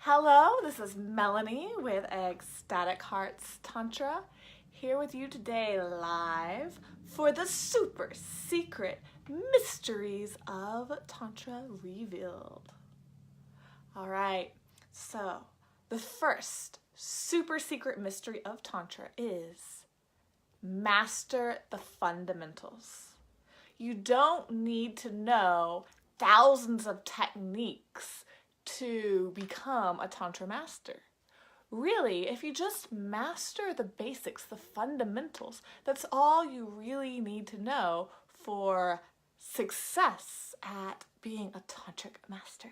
Hello, this is Melanie with Ecstatic Hearts Tantra, here with you today live for the super secret mysteries of Tantra Revealed. All right, so the first super secret mystery of Tantra is master the fundamentals. You don't need to know thousands of techniques to become a Tantra master. Really, if you just master the basics, the fundamentals, that's all you really need to know for success at being a Tantric master.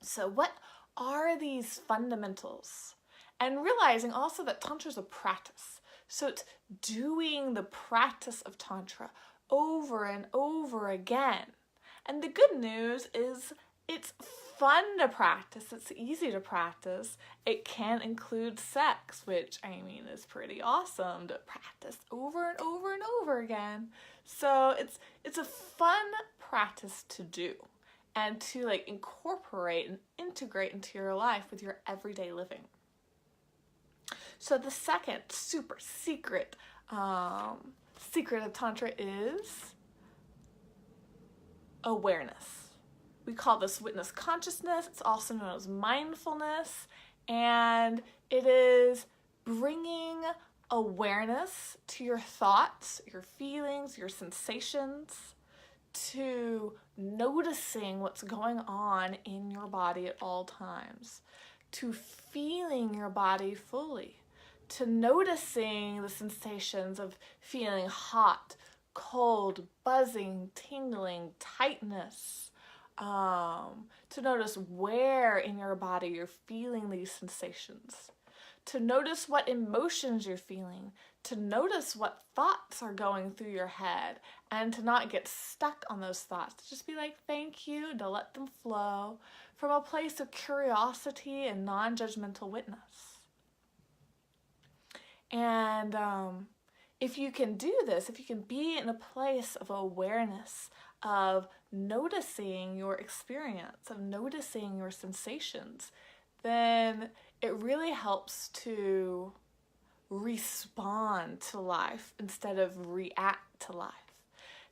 So what are these fundamentals? And realizing also that Tantra is a practice. So it's doing the practice of Tantra over and over again. And the good news is it's fun to practice, it's easy to practice. It can include sex, which is pretty awesome to practice over and over and over again. So it's a fun practice to do and to incorporate and integrate into your life with your everyday living. So the second super secret secret of Tantra is awareness. We call this witness consciousness. It's also known as mindfulness, and it is bringing awareness to your thoughts, your feelings, your sensations, to noticing what's going on in your body at all times, to feeling your body fully, to noticing the sensations of feeling hot, cold, buzzing, tingling, tightness, to notice where in your body you're feeling these sensations, to notice what emotions you're feeling, to notice what thoughts are going through your head, and to not get stuck on those thoughts, to just be like, thank you, to let them flow from a place of curiosity and non-judgmental witness. And if you can do this, if you can be in a place of awareness, of noticing your experience, of noticing your sensations, then it really helps to respond to life instead of react to life.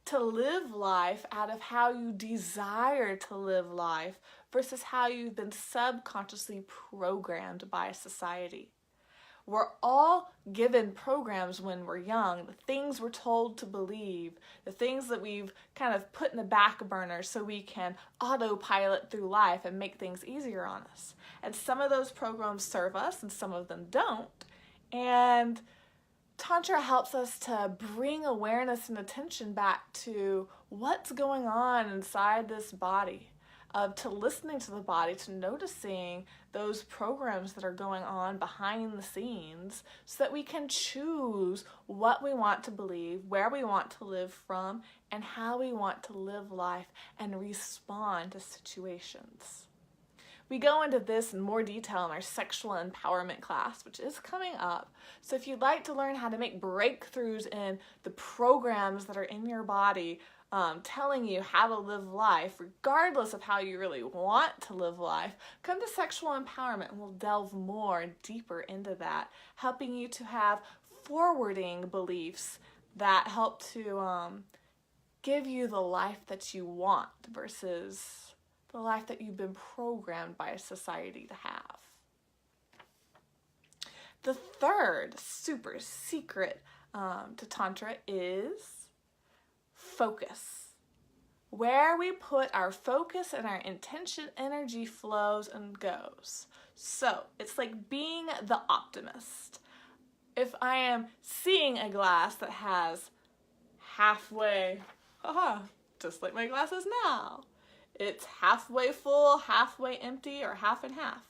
To live life out of how you desire to live life versus how you've been subconsciously programmed by society. We're all given programs when we're young, the things we're told to believe, the things that we've kind of put in the back burner so we can autopilot through life and make things easier on us. And some of those programs serve us and some of them don't. And Tantra helps us to bring awareness and attention back to what's going on inside this body, to listening to the body, to noticing those programs that are going on behind the scenes so that we can choose what we want to believe, where we want to live from, and how we want to live life and respond to situations. We go into this in more detail in our sexual empowerment class, which is coming up. So if you'd like to learn how to make breakthroughs in the programs that are in your body, telling you how to live life, regardless of how you really want to live life, come to sexual empowerment and we'll delve more and deeper into that, helping you to have forwarding beliefs that help to give you the life that you want versus the life that you've been programmed by society to have. The third super secret to Tantra is focus. Where we put our focus and our intention, energy flows and goes. So it's like being the optimist. If I am seeing a glass that has halfway, just like my glasses now, it's halfway full, halfway empty, or half and half.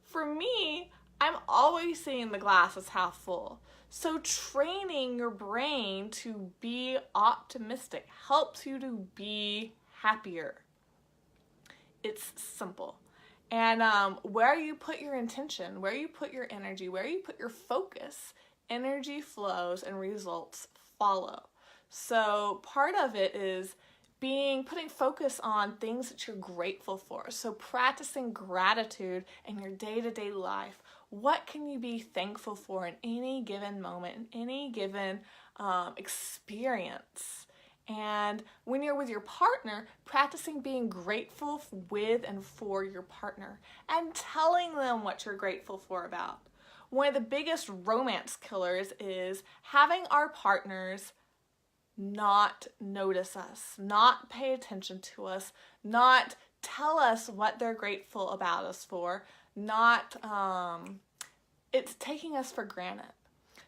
For me, I'm always seeing the glass as half full. So training your brain to be optimistic helps you to be happier. It's simple. And where you put your intention, where you put your energy, where you put your focus, energy flows and results follow. So part of it is putting focus on things that you're grateful for. So practicing gratitude in your day-to-day life. What can you be thankful for in any given moment, in any given experience? And when you're with your partner, practicing being grateful with and for your partner and telling them what you're grateful for about. One of the biggest romance killers is having our partners not notice us, not pay attention to us, not tell us what they're grateful about us for, it's taking us for granted.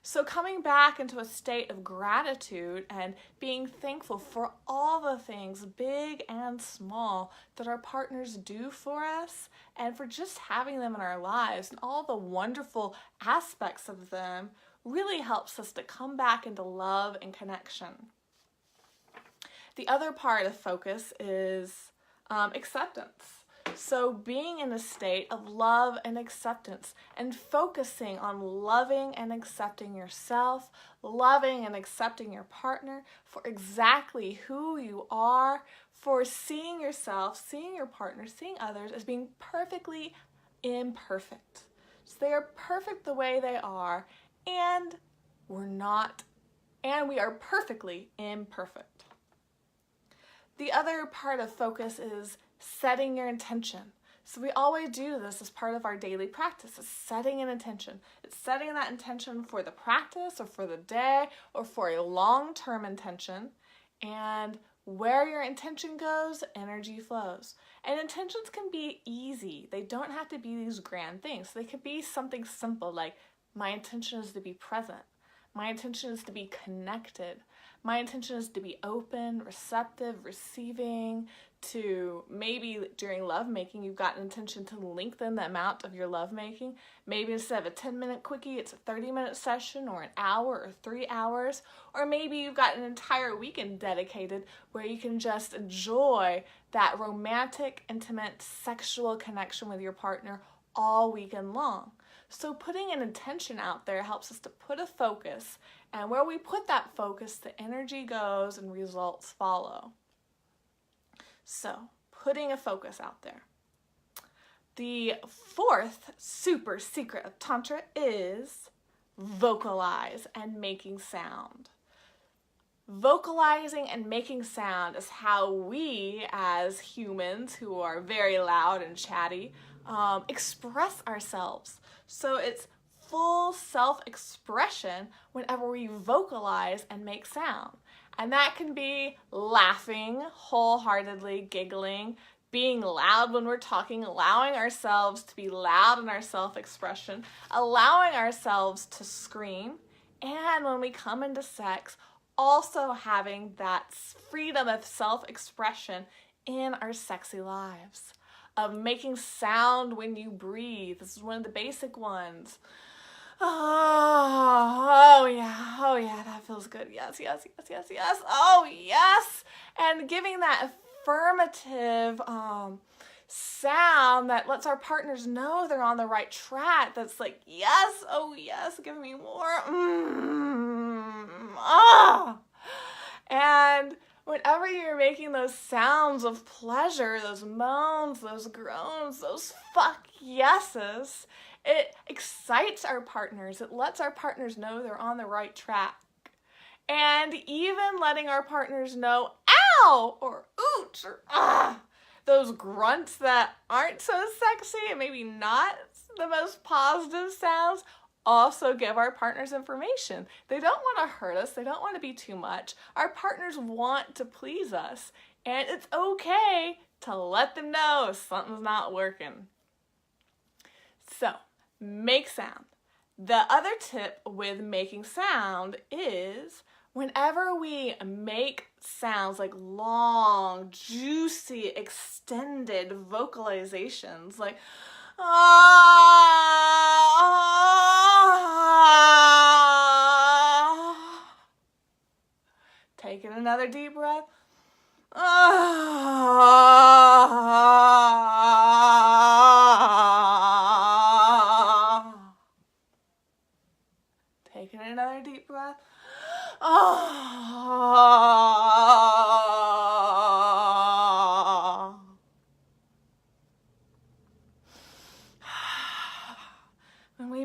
So coming back into a state of gratitude and being thankful for all the things, big and small, that our partners do for us, and for just having them in our lives and all the wonderful aspects of them really helps us to come back into love and connection. The other part of focus is acceptance. So being in a state of love and acceptance and focusing on loving and accepting yourself, loving and accepting your partner for exactly who you are, for seeing yourself, seeing your partner, seeing others as being perfectly imperfect. So they are perfect the way they are, and we're not, and we are perfectly imperfect. The other part of focus is setting your intention. So we always do this as part of our daily practice, is setting an intention. It's setting that intention for the practice or for the day or for a long-term intention. And where your intention goes, energy flows. And intentions can be easy. They don't have to be these grand things. They could be something simple like, my intention is to be present. My intention is to be connected. My intention is to be open, receptive, receiving, to maybe during lovemaking, you've got an intention to lengthen the amount of your lovemaking. Maybe instead of a 10-minute quickie, it's a 30-minute session or an hour or 3 hours. Or maybe you've got an entire weekend dedicated where you can just enjoy that romantic, intimate, sexual connection with your partner all weekend long. So putting an intention out there helps us to put a focus, and where we put that focus, the energy goes and results follow. So putting a focus out there. The fourth super secret of Tantra is vocalize and making sound. Vocalizing and making sound is how we as humans who are very loud and chatty express ourselves. So it's full self-expression whenever we vocalize and make sound. And that can be laughing wholeheartedly, giggling, being loud when we're talking, allowing ourselves to be loud in our self-expression, allowing ourselves to scream, and when we come into sex, also having that freedom of self-expression in our sexy lives. Of making sound when you breathe. This is one of the basic ones. Oh yeah, that feels good. Yes. Oh, yes. And giving that affirmative sound that lets our partners know they're on the right track. That's like, yes, oh yes, give me more. And whenever you're making those sounds of pleasure, those moans, those groans, those fuck yeses, it excites our partners. It lets our partners know they're on the right track. And even letting our partners know, ow, or ooch, or ah, those grunts that aren't so sexy and maybe not the most positive sounds, also give our partners information. They don't want to hurt us. They don't want to be too much. Our partners want to please us. And it's okay to let them know if something's not working. So, make sound. The other tip with making sound is whenever we make sounds like long, juicy, extended vocalizations, like taking another deep breath. Taking another deep breath.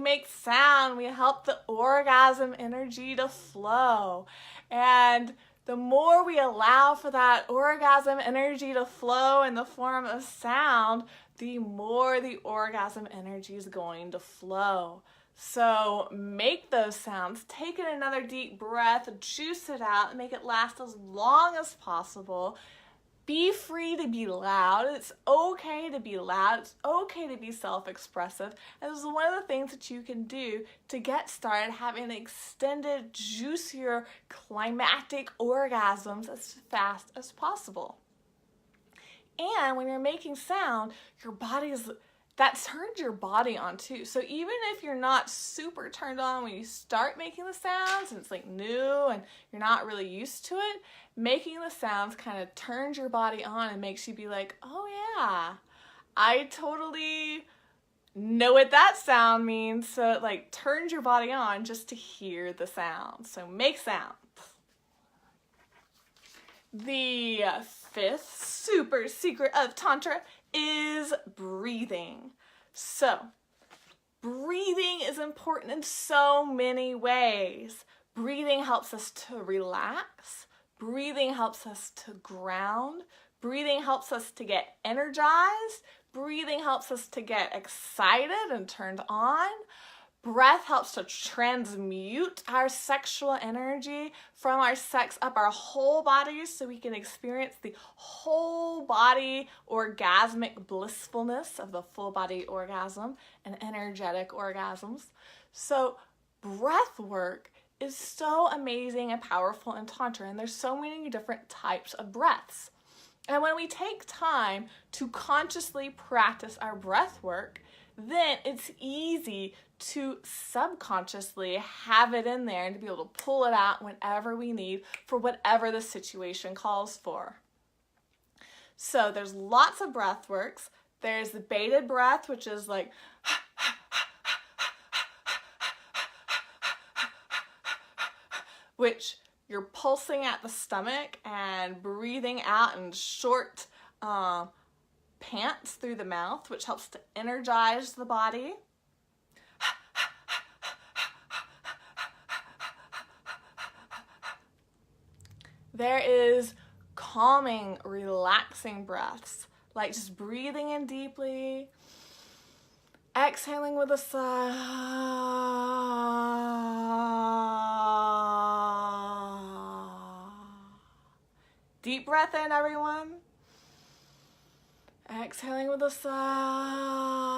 make sound, we help the orgasm energy to flow. And the more we allow for that orgasm energy to flow in the form of sound, the more the orgasm energy is going to flow. So make those sounds, take in another deep breath, juice it out, and make it last as long as possible. Be free to be loud. It's okay to be loud. It's okay to be self-expressive. And this is one of the things that you can do to get started having extended, juicier, climactic orgasms as fast as possible. And when you're making sound, that turns your body on too. So even if you're not super turned on when you start making the sounds and it's like new and you're not really used to it, making the sounds kind of turns your body on and makes you be like, oh yeah, I totally know what that sound means. So it like turns your body on just to hear the sound. So make sounds. The fifth super secret of Tantra is breathing. So, breathing is important in so many ways. Breathing helps us to relax. Breathing helps us to ground. Breathing helps us to get energized. Breathing helps us to get excited and turned on. Breath helps to transmute our sexual energy from our sex up our whole bodies so we can experience the whole body orgasmic blissfulness of the full body orgasm and energetic orgasms. So breath work is so amazing and powerful in Tantra, and there's so many different types of breaths. And when we take time to consciously practice our breath work, then it's easy to subconsciously have it in there and to be able to pull it out whenever we need for whatever the situation calls for. So there's lots of breath works. There's the bated breath, which is like which you're pulsing at the stomach and breathing out in short pants through the mouth, which helps to energize the body. There is calming, relaxing breaths, like just breathing in deeply, exhaling with a sigh. Deep breath in, everyone. Exhaling with a sigh.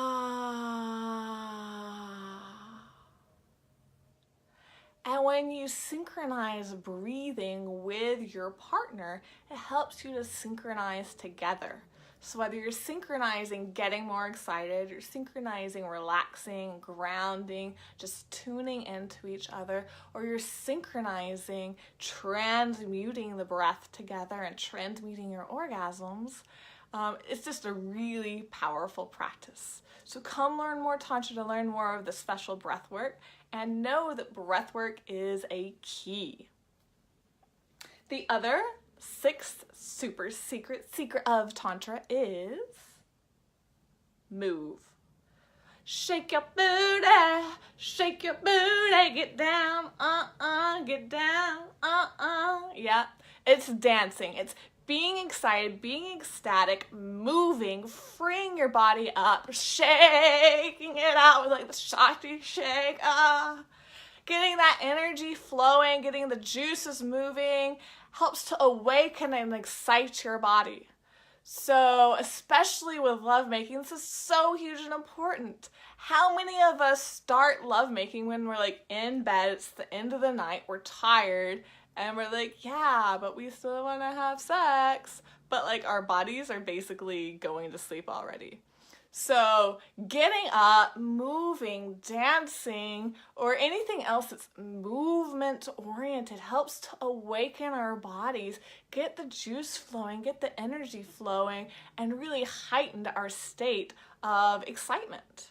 And when you synchronize breathing with your partner, it helps you to synchronize together. So whether you're synchronizing getting more excited, you're synchronizing relaxing, grounding, just tuning into each other, or you're synchronizing transmuting the breath together and transmuting your orgasms, it's just a really powerful practice. So come learn more Tantra to learn more of the special breath work, and know that breath work is a key. The other sixth super secret of Tantra is move. Shake your booty, get down, get down, Yeah, it's dancing. It's being excited, being ecstatic, moving, freeing your body up, shaking it out with like the Shakti shake, getting that energy flowing, getting the juices moving, helps to awaken and excite your body. So especially with lovemaking, this is so huge and important. How many of us start lovemaking when we're like in bed, it's the end of the night, we're tired, and we're like, yeah, but we still want to have sex. But like our bodies are basically going to sleep already. So getting up, moving, dancing, or anything else that's movement oriented helps to awaken our bodies, get the juice flowing, get the energy flowing, and really heighten our state of excitement.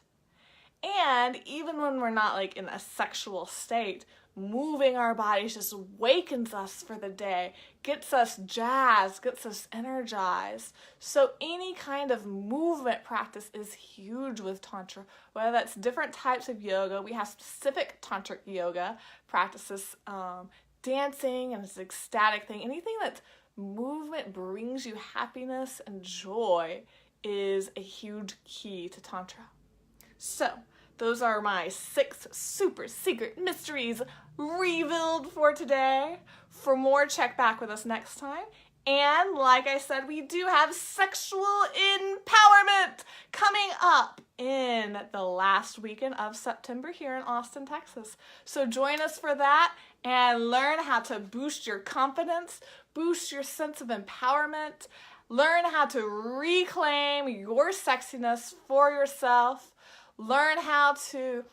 And even when we're not like in a sexual state, moving our bodies just wakens us for the day, gets us jazzed, gets us energized. So any kind of movement practice is huge with Tantra, whether that's different types of yoga. We have specific tantric yoga practices, dancing and this ecstatic thing. Anything that's movement brings you happiness and joy is a huge key to Tantra. So those are my 6 super secret mysteries revealed for today. For more, check back with us next time. And like I said, we do have sexual empowerment coming up in the last weekend of September here in Austin, Texas. So join us for that and learn how to boost your confidence, boost your sense of empowerment, learn how to reclaim your sexiness for yourself, learn how to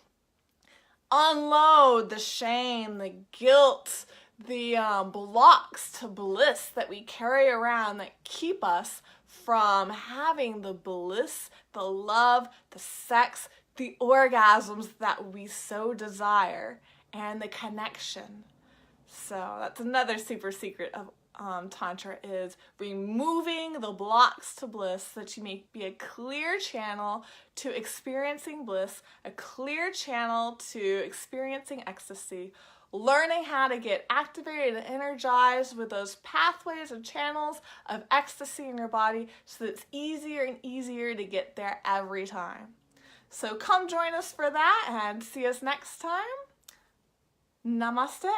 unload the shame, the guilt, the blocks to bliss that we carry around that keep us from having the bliss, the love, the sex, the orgasms that we so desire, and the connection. So that's another super secret of Tantra, is removing the blocks to bliss so that you may be a clear channel to experiencing bliss, a clear channel to experiencing ecstasy, learning how to get activated and energized with those pathways and channels of ecstasy in your body so that it's easier and easier to get there every time. So come join us for that and see us next time. Namaste.